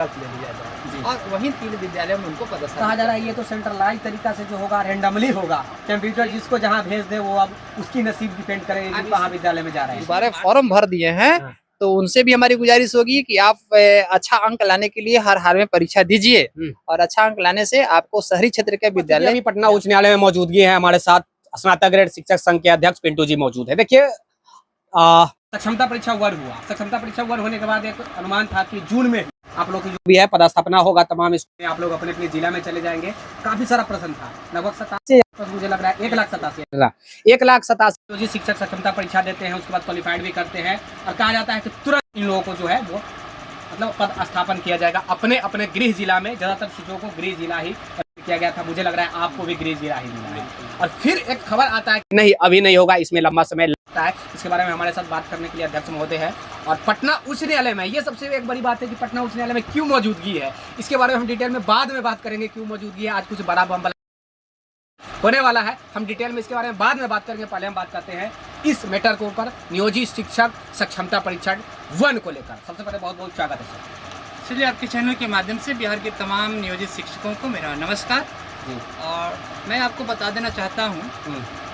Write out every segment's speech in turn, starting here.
ले लिया जाए और वहीं 3 विद्यालयों में उनको पदस्थापित कहा जा रहा है ये तो सेंट्रलाइज तरीका से जो होगा रैंडमली होगा, कंप्यूटर जिसको जहाँ भेज दे वो अब उसकी नसीब डिपेंड करेगी कहाँ विद्यालय में जा रहे हैं। दोबारा फॉर्म भर दिए हैं तो उनसे भी हमारी गुजारिश होगी कि आप अच्छा अंक लाने के लिए हर हाल में परीक्षा दीजिए और अच्छा अंक लाने से आपको शहरी क्षेत्र के विद्यालय। अभी पटना उच्च न्यायालय में मौजूदगी है, हमारे साथ स्नातक ग्रेड शिक्षक संघ के अध्यक्ष पिंटू जी मौजूद है। देखिए सक्षमता परीक्षा वर्ग हुआ, सक्षमता परीक्षा वर्ग होने के बाद एक अनुमान था कि जून में आप लोग की जो भी है पदस्थापना होगा, तमाम इसमें आप लोग अपने अपने जिला में चले जाएंगे। काफी सारा प्रश्न था, लगभग 87, मुझे लग रहा है 1,87,000 जो शिक्षक सक्षमता परीक्षा देते हैं उसके बाद क्वालिफाइड भी करते हैं और कहा जाता है कि तुरंत इन लोगों को जो है वो मतलब पद स्थापन किया जाएगा अपने अपने गृह जिला में। ज्यादातर शिक्षकों को गृह जिला ही किया गया था, मुझे लग रहा है आपको भी गृह जिला ही मिला है। और फिर एक खबर आता है कि नहीं अभी नहीं होगा, इसमें लंबा समय लगता है। इसके बारे में हमारे साथ बात करने के लिए अध्यक्ष महोदय है और पटना उच्च न्यायालय में ये सबसे एक बड़ी बात है कि पटना उच्च न्यायालय में क्यों मौजूदगी है, इसके बारे में हम डिटेल में बाद में बात करेंगे। क्यों मौजूदगी है, आज कुछ बड़ा बम होने वाला है, हम डिटेल में इसके बारे में बाद में बात करेंगे। पहले हम बात करते हैं इस मैटर के ऊपर, नियोजित शिक्षक सक्षमता परीक्षा 1 को लेकर। सबसे पहले बहुत बहुत स्वागत है सर। चलिए, आपके चैनल के माध्यम से बिहार के तमाम नियोजित शिक्षकों को मेरा नमस्कार। और मैं आपको बता देना चाहता हूं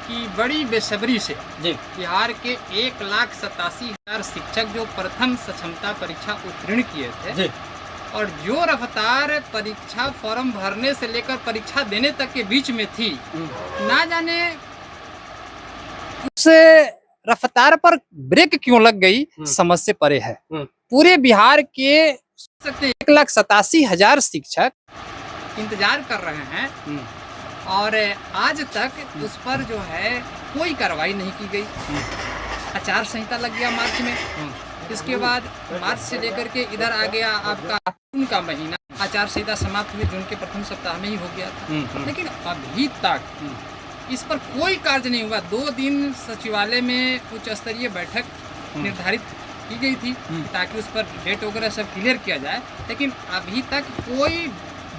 कि बड़ी बेसब्री से बिहार के 1,87,000 शिक्षक जो प्रथम सक्षमता परीक्षा उत्तीर्ण किए थे और जो रफ्तार परीक्षा फॉर्म भरने से लेकर परीक्षा देने तक के बीच में थी, ना जाने उस रफ्तार पर ब्रेक क्यों लग गई, समझ से परे है। पूरे बिहार के 1,87,000 शिक्षक इंतजार कर रहे हैं और आज तक उस पर जो है कोई कार्रवाई नहीं की गई। आचार संहिता लग गया मार्च में, इसके बाद मार्च से लेकर के इधर आ गया आपका जून का महीना, आचार संहिता समाप्त हुई जून के प्रथम सप्ताह में ही हो गया था। लेकिन अभी तक इस पर कोई कार्य नहीं हुआ। 2 दिन सचिवालय में उच्च स्तरीय बैठक निर्धारित की गई थी ताकि उस पर डेट वगैरह सब क्लियर किया जाए, लेकिन अभी तक कोई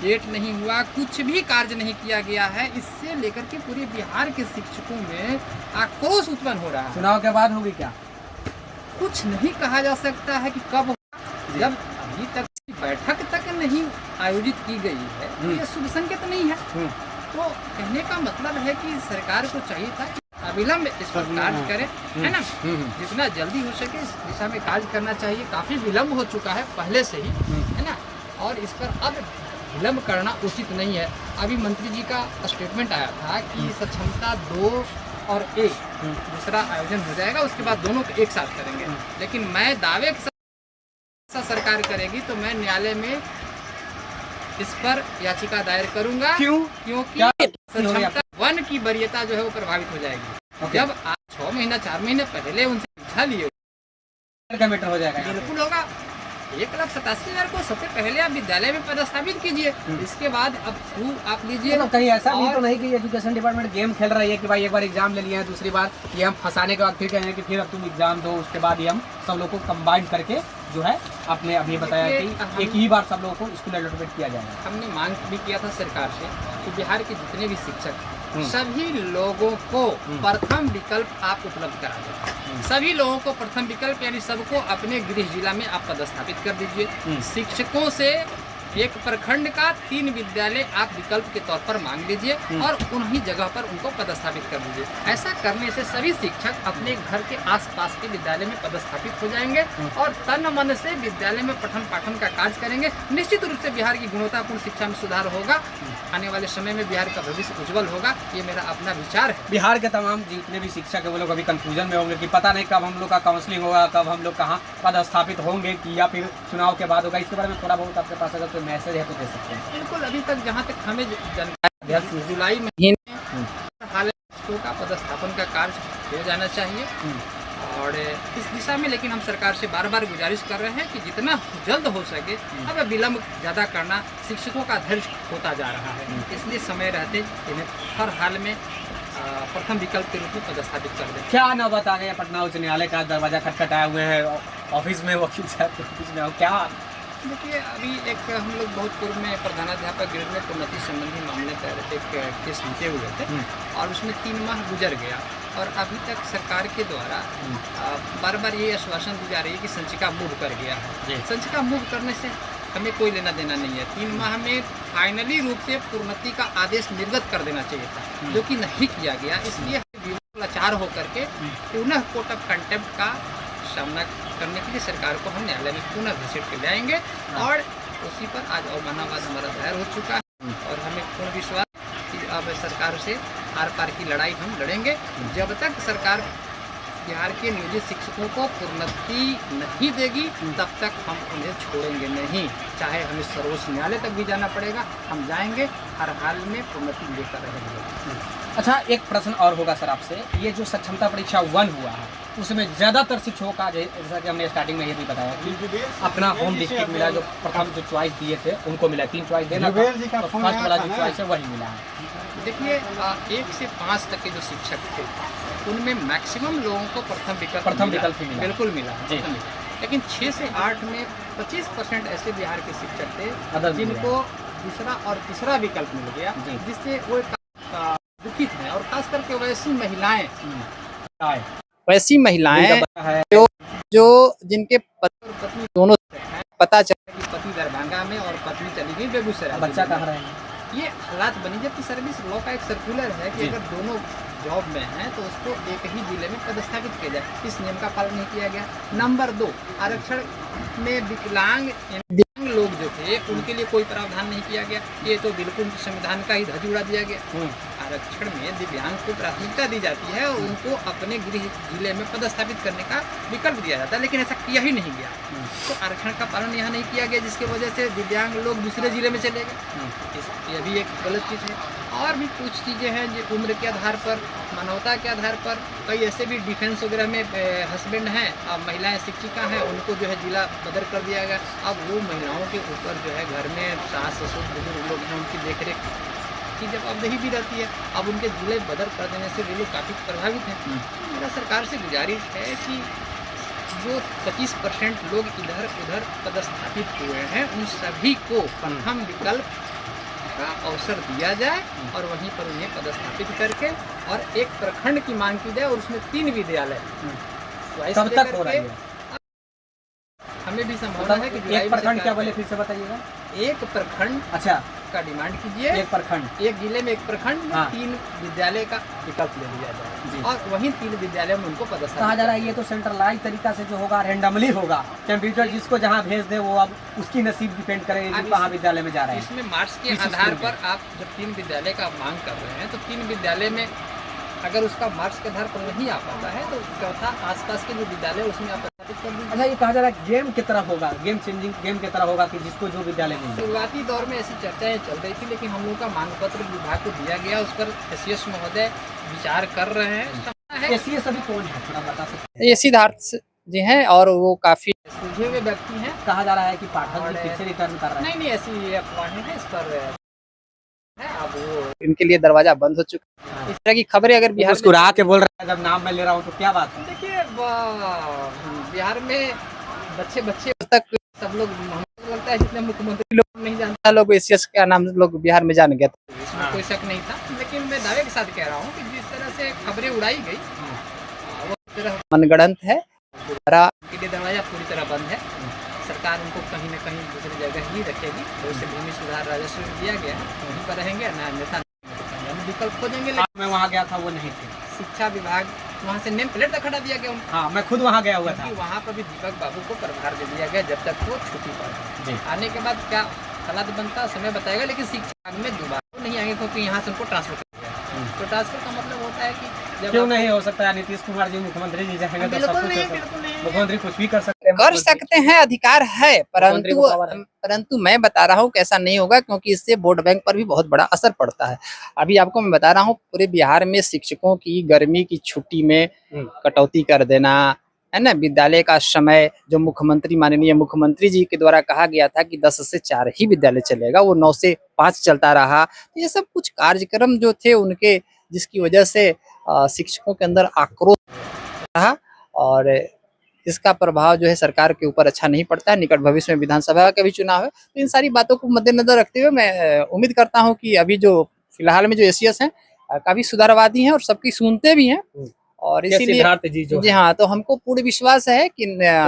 डेट नहीं हुआ, कुछ भी कार्य नहीं किया गया है। इससे लेकर के पूरे बिहार के शिक्षकों में आक्रोश उत्पन्न हो रहा है। चुनाव के बाद होगी क्या, कुछ नहीं कहा जा सकता है कि कब होगा, जब अभी तक बैठक तक नहीं आयोजित की गई है, ये शुभ संकेत नहीं है। तो कहने का मतलब है कि सरकार को चाहिए था कि अविलंब इस पर कार्य करे, है ना, जितना जल्दी हो सके इस दिशा में कार्य करना चाहिए। काफी विलम्ब हो चुका है पहले से ही, है ना, और इस पर अब विलम्ब करना उचित नहीं है। अभी मंत्री जी का स्टेटमेंट आया था कि सक्षमता 2 और 1 दूसरा आयोजन हो जाएगा, उसके बाद दोनों को एक साथ करेंगे। लेकिन मैं दावे के साथ सरकार करेगी तो मैं न्यायालय में इस पर याचिका दायर करूंगा। क्योंकि सक्षमता 1 की वरीयता जो है वो प्रभावित हो जाएगी। जब आप 6 महीना 4 महीने पहले उनसे परीक्षा लिए मीटर हो जाएगा, बिल्कुल होगा। 1,87,000 को सबसे पहले आप विद्यालय में पदस्थापित कीजिए, इसके बाद अब आप लीजिए। तो कहीं ऐसा भी तो नहीं कि एजुकेशन डिपार्टमेंट गेम खेल रही है कि भाई एक बार एग्जाम ले लिए हैं, दूसरी बार ये हम फंसाने के बाद फिर कहेंगे कि फिर अब तुम एग्जाम दो, उसके बाद ये हम सब लोग को कंबाइन करके जो है आपने अभी बताया कि एक ही बार सब लोगों को स्कूल एलोकेट किया जाएगा। हमने मांग भी किया था सरकार से कि बिहार के जितने भी शिक्षक सभी लोगों को प्रथम विकल्प आप उपलब्ध करा दें। सभी लोगों को प्रथम विकल्प यानी सबको अपने गृह जिला में आप पदस्थापित कर दीजिए। शिक्षकों से एक प्रखंड का 3 विद्यालय आप विकल्प के तौर पर मांग लीजिए और उन्हीं जगह पर उनको पदस्थापित कर दीजिए। ऐसा करने से सभी शिक्षक अपने घर के आसपास के विद्यालय में पदस्थापित हो जाएंगे और तन मन से विद्यालय में पठन पाठन का कार्य करेंगे। निश्चित रूप से बिहार की गुणवत्तापूर्ण शिक्षा में सुधार होगा, आने वाले समय में बिहार का भविष्य उज्जवल होगा। ये मेरा अपना विचार है। बिहार के तमाम जितने भी शिक्षक है वो लोग अभी कंफ्यूजन में होंगे कि पता नहीं कब हम लोग का काउंसलिंग होगा, कब हम लोग कहाँ पदस्थापित होंगे कि या फिर चुनाव के बाद होगा। इसके बारे में थोड़ा बहुत आपके पास अगर कोई मैसेज है तो दे सकते हैं। बिल्कुल, अभी तक जहाँ तक हमें जानकारी, जुलाई महीने हाल का पदस्थापन का कार्य हो जाना चाहिए और इस दिशा में लेकिन हम सरकार से बार बार गुजारिश कर रहे हैं कि जितना जल्द हो सके, अब विलम्ब ज़्यादा करना शिक्षकों का धैर्य होता जा रहा है, इसलिए समय रहते इन्हें हर हाल में प्रथम विकल्प के रूप में पदस्थापित कर दें। क्या नौबत आ गया, पटना उच्च न्यायालय का दरवाजा खटखटाए हुए हैं, ऑफिस में वकील साहब के ऑफिस में क्या? देखिए, अभी एक हम लोग बहुत पूर्व में प्रधानाध्यापक ग्रेड में प्रोन्नति संबंधी मामले पर एक केस जीते हुए थे और उसमें 3 माह गुजर गया और अभी तक सरकार के द्वारा बार बार ये आश्वासन दी जा रही है कि संचिका मूव कर गया है। संचिका मूव करने से हमें कोई लेना देना नहीं है। 3 माह में फाइनली रूप से प्रोन्नति का आदेश निर्गत कर देना चाहिए था, जो कि नहीं किया गया। इसलिए लाचार होकर के पुनः कोर्ट ऑफ कंटेम्प्ट का सामना करने के लिए सरकार को हम न्यायालय में पुनः घसीट के लाएंगे और उसी पर आज अवमाननावाद हमारा दायर हो चुका है और हमें पूर्ण विश्वास कि अब सरकार से आर पार की लड़ाई हम लड़ेंगे। जब तक सरकार बिहार के नियोजित शिक्षकों को प्रोन्नति नहीं देगी तब तक हम उन्हें छोड़ेंगे नहीं, चाहे हमें सर्वोच्च न्यायालय तक भी जाना पड़ेगा, हम जाएंगे, हर हाल में प्रोन्नति लेकर रहेंगे। अच्छा, एक प्रश्न और होगा सर आपसे, ये जो सक्षमता परीक्षा 1 हुआ है उसमें ज़्यादातर शिक्षकों का जैसा कि हमने स्टार्टिंग में ये भी बताया कि अपना होम डिस्ट्रिक्ट मिला, जो प्रथम जो चॉइस दिए थे उनको मिला, 3 चॉइस देना था, तो फर्स्ट वाला जो चॉइस है वही मिला है। देखिए 1 से 5 तक के जो शिक्षक थे उनमें मैक्सिमम लोगों को प्रथम विकल्प ही मिला, बिल्कुल मिला जी। लेकिन 6 से 8 में 25% ऐसे बिहार के शिक्षक थे जिनको दूसरा और तीसरा विकल्प मिल गया, जिससे वो दुखित हैं। और खास करके वैसी महिलाएं जो जिनके पति और पत्नी दोनों हैं, पता चला कि पति दरभंगा में और पत्नी चली गई बेगूसराय, बच्चा कहाँ रहेंगे, ये हालात बनी। जबकि सर्विस लॉ का एक सर्कुलर है कि अगर दोनों जॉब में हैं तो उसको एक ही जिले में पदस्थापित किया जाए, इस नियम का पालन नहीं किया गया। नंबर 2, आरक्षण में विकलांग लोग जो थे उनके लिए कोई प्रावधान नहीं किया गया, ये तो बिल्कुल संविधान का ही धज्जी उड़ा दिया गया। आरक्षण में दिव्यांग को प्राथमिकता दी जाती है और उनको अपने गृह जिले में पदस्थापित करने का विकल्प दिया जाता है, लेकिन ऐसा किया ही नहीं गया। तो आरक्षण का पालन यहाँ नहीं किया गया, जिसकी वजह से दिव्यांग लोग दूसरे जिले में चले गए, ये भी एक गलत चीज़ है। और भी कुछ चीज़ें हैं जो उम्र के आधार पर, मानवता के आधार पर, कई ऐसे भी डिफेंस वगैरह में हस्बैंड हैं, अब महिलाएं शिक्षिका हैं, उनको जो है जिला बदल कर दिया गया। अब वो महिलाओं के ऊपर जो है घर में सास ससुर बुजुर्ग लोग हैं, उनकी देखरेख की जवाबदेही भी रहती है। अब उनके जिले बदल कर देने से वे लोग काफ़ी प्रभावित हैं। मेरा सरकार से गुजारिश है कि जो 25% लोग इधर उधर पदस्थापित हुए हैं उन सभी को प्रथम विकल्प का अवसर दिया जाए और वहीं पर उन्हें पदस्थापित करके और एक प्रखंड की मांग की जाए और उसमें 3 विद्यालय कब तक हो रहा है? हमें भी संभावना है कि एक प्रखंड क्या बोले, फिर से बताइएगा। एक प्रखंड अच्छा का डिमांड कीजिए, एक प्रखंड, एक जिले में एक प्रखंड में 3 विद्यालय का विकल्प ले लिया जाए और वहीं 3 विद्यालय में उनको पदस्थापित कहा जा रहा है। ये तो सेंट्रलाइज तरीका से जो होगा, रैंडमली होगा, कंप्यूटर जिसको जहाँ भेज दे वो अब उसकी नसीब डिपेंड करेगी कि कहाँ विद्यालय में जा रहे हैं। इसमें मार्क्स के आधार पर आप जब 3 विद्यालय का मांग कर रहे हैं तो 3 विद्यालय में अगर उसका मार्क्स के आधार पर नहीं आ पाता है तो चौथा आसपास के जो विद्यालय उसमें आप प्रस्तावित कर दीजिए। अच्छा, ये कहा जा रहा है गेम की तरह होगा, गेम चेंजिंग गेम की तरह होगा कि जिसको जो विद्यालय मिले। शुरुआती दौर में ऐसी चर्चाएं चल रही थी, लेकिन हम लोग का मांग पत्र विभाग को दिया गया, उस पर एससीएस महोदय विचार कर रहे हैं। एससीएस अभी कौन है, थोड़ा बता सकते हैं? ये सिद्धार्थ जी हैं और वो काफी सुलझे हुए व्यक्ति हैं। कहा जा रहा है कि पाठक जी फिर से रिटर्न कर रहे हैं। नहीं, ऐसी अफवाहें हैं, इस पर है, अब वो इनके लिए दरवाजा बंद हो चुका है। इस तरह की खबरें अगर बिहार में मुस्कुरा के बोल रहा है, जब नाम मैं ले रहा हूँ तो क्या बात है? देखिए बिहार में बच्चे तक सब लोग, हमको लगता है जितने मुख्यमंत्री लोग नहीं जानता, लोग एससीएस का नाम लोग बिहार में जान गया था, इसमें कोई शक नहीं था। लेकिन मैं दावे के साथ कह रहा हूँ कि जिस तरह से खबरें उड़ाई गई वो तरह मनगढ़ंत है। के लिए दरवाजा पूरी तरह बंद है। सरकार उनको कहीं न कहीं दूसरी जगह ही रखेगी, तो उससे भूमि सुधार राजस्व दिया गया है, वहीं पर रहेंगे, अन्यथा हम विकल्प खोजेंगे। मैं वहाँ गया था, वो नहीं थे। शिक्षा विभाग वहाँ से नेम प्लेट तक हटा दिया गया उनको। हाँ, मैं खुद वहाँ गया हुआ था। वहाँ पर भी दीपक बाबू को प्रभार दे दिया गया जब तक वो छुट्टी पर। आने के बाद क्या हालात बनता समय बताएगा, लेकिन शिक्षा में दोबारा नहीं आएंगे क्योंकि यहाँ से उनको ट्रांसफर कर दिया। तो ट्रांसफर का मतलब होता है कि क्यों नहीं हो सकता है? नीतीश कुमार जी मुख्यमंत्री जी जाएंगे तो सब कुछ, मुख्यमंत्री कुछ भी कर सकते हैं, अधिकार है, परंतु मैं बता रहा हूँ कि ऐसा नहीं होगा, क्योंकि इससे वोट बैंक पर भी बहुत बड़ा असर पड़ता है। अभी आपको मैं बता रहा हूँ, पूरे बिहार में शिक्षकों की गर्मी की छुट्टी में कटौती कर देना है ना, विद्यालय का समय जो माननीय मुख्यमंत्री जी के द्वारा कहा गया था कि 10 से 4 ही विद्यालय चलेगा, वो 9 से 5 चलता रहा। तो ये सब कुछ कार्यक्रम जो थे उनके, जिसकी वजह से शिक्षकों के अंदर आक्रोश रहा और इसका प्रभाव जो है सरकार के ऊपर अच्छा नहीं पड़ता है। निकट भविष्य में विधानसभा का भी चुनाव है, तो इन सारी बातों को मद्देनजर रखते हुए मैं उम्मीद करता हूं कि अभी जो फिलहाल में जो एससीएस हैं काफी सुधारवादी हैं और सबकी सुनते भी हैं और के इसीलिए सिद्धार्थ जी जो जी हाँ, तो हमको पूर्ण विश्वास है कि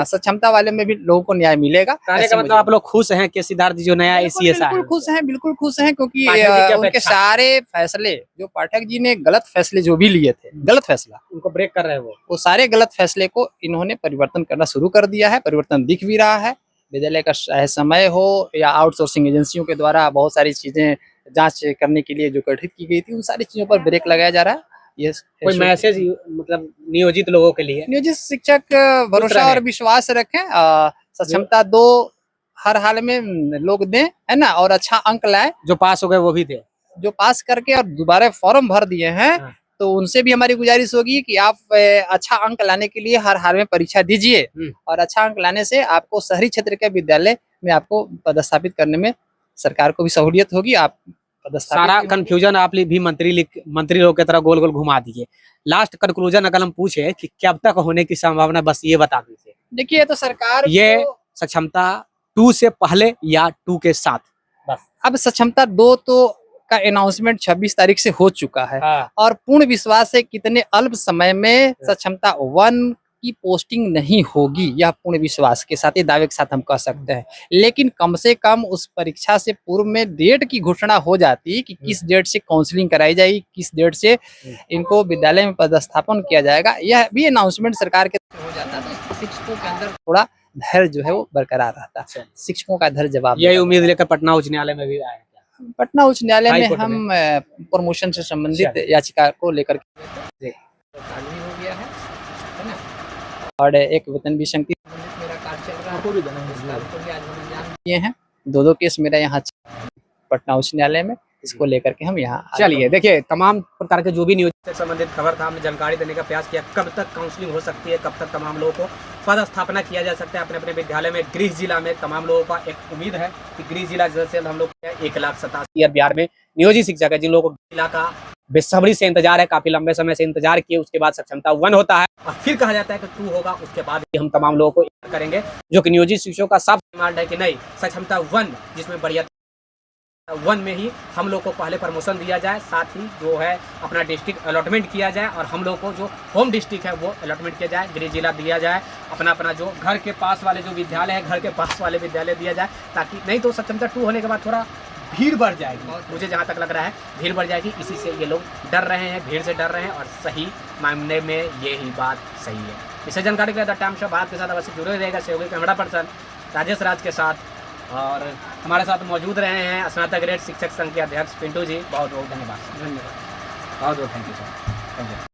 सक्षमता वाले में भी लोगों को न्याय मिलेगा। कहने ऐसे का मुझे मतलब आप लोग खुश हैं के सिद्धार्थ जी जो नया बिल्कुल, एसीएस आया बिल्कुल है खुश हैं, बिल्कुल खुश हैं, क्योंकि पाठक जी की उनके अपेक्षा। सारे फैसले जो पाठक जी ने गलत फैसले जो भी लिए थे, गलत फैसला, उनको ब्रेक कर रहे हैं वो सारे गलत फैसले को इन्होंने परिवर्तन करना शुरू कर दिया है। परिवर्तन दिख भी रहा है। विद्यालय का चाहे समय हो या आउटसोर्सिंग एजेंसियों के द्वारा बहुत सारी चीजें जांच करने के लिए जो गठित की गई थी, उन सारी चीजों पर ब्रेक लगाया जा रहा है। ये कोई मैसेज मतलब नियोजित लोगों के लिए नियोजित शिक्षक भरोसा रहे। और विश्वास रखें, सक्षमता दो हर हाल में लोग दें, है ना, और अच्छा अंक लाए। जो पास हो गए वो भी थे। जो पास करके और दोबारा फॉर्म भर दिए हैं, हाँ। तो उनसे भी हमारी गुजारिश होगी कि आप अच्छा अंक लाने के लिए हर हाल में परीक्षा दीजिए, और अच्छा अंक लाने से आपको शहरी क्षेत्र के विद्यालय में आपको पदस्थापित करने में सरकार को भी सहूलियत होगी। आप सारा कंफ्यूजन आप भी मंत्री लोग की तरह गोल गोल घुमा दिए। लास्ट कंक्लूजन अगर हम पूछे कि कब तक होने की संभावना, बस ये बता दीजिए। देखिए, तो सरकार ये सक्षमता 2 से पहले या 2 के साथ? बस अब सक्षमता 2 तो का अनाउंसमेंट 26 तारीख से हो चुका है, हाँ। और पूर्ण विश्वास है कितने अल्प समय में सक्षमता 1 की पोस्टिंग नहीं होगी, यह पूर्ण विश्वास के साथ, ये दावे के साथ हम कह सकते हैं। लेकिन कम से कम उस परीक्षा से पूर्व में डेट की घोषणा हो जाती कि किस डेट से काउंसलिंग कराई जाएगी, किस डेट से इनको विद्यालय में पदस्थापन किया जाएगा, यह भी अनाउंसमेंट सरकार के हो जाता, तो शिक्षकों के अंदर थोड़ा धैर्य जो है वो बरकरार रहता है। शिक्षकों का धैर्य जवाब यही उम्मीद लेकर पटना उच्च न्यायालय में भी आए। पटना उच्च न्यायालय में हाईकोर्ट हम प्रमोशन से संबंधित याचिका को लेकर के हो गया है ना, और एक वेतन भी संबंधित मेरा कार्य चल रहा है, किए हैं 2 केस मेरा यहाँ पटना उच्च न्यायालय में, इसको लेकर के हम यहाँ चलिए, देखिए तमाम प्रकार के जो भी नियोजित से संबंधित खबर था, हमने जानकारी देने का प्रयास किया। कब तक काउंसलिंग हो सकती है, कब तक तमाम लोगों को पदस्थापना किया जा सकता है अपने अपने विद्यालय में। गृह जिला में तमाम लोगों का एक उम्मीद है कि गृह जिला जल्द से जल्द हम लोग 1,87,000 बिहार में नियोजित शिक्षक है, जिन लोगों को जिला का बेसब्री से इंतजार है, काफी लंबे समय से इंतजार किए। उसके बाद सक्षमता 1 होता है और फिर कहा जाता है कि 2 होगा, उसके बाद ही हम तमाम लोगों को करेंगे। जो कि नियोजित शिक्षकों का साफ डिमांड है कि नहीं, सक्षमता 1 जिसमें बढ़िया 1 में ही हम लोग को पहले प्रमोशन दिया जाए, साथ ही जो है अपना डिस्ट्रिक्ट अलॉटमेंट किया जाए, और हम लोग को जो होम डिस्ट्रिक्ट है वो अलॉटमेंट किया जाए, गृह जिला दिया जाए, अपना अपना जो घर के पास वाले जो विद्यालय है, घर के पास वाले विद्यालय दिया जाए, ताकि नहीं तो सक्षमता 2 होने के बाद थोड़ा भीड़ बढ़ जाएगी। मुझे जहाँ तक लग रहा है भीड़ बढ़ जाएगी, इसी से ये लोग डर रहे हैं, भीड़ से डर रहे हैं, और सही मामले में ये ही बात सही है। इसे जानकारी के लिए द टाइम्स ऑफ भारत के साथ अवश्य जुड़े रहेगा सहयोगी कैमरा पर्सन राजेश राज के साथ, और हमारे साथ मौजूद रहे हैं स्नातक ग्रेड शिक्षक संघ के अध्यक्ष पिंटू जी। बहुत बहुत धन्यवाद, बहुत बहुत thank you sir, thank you.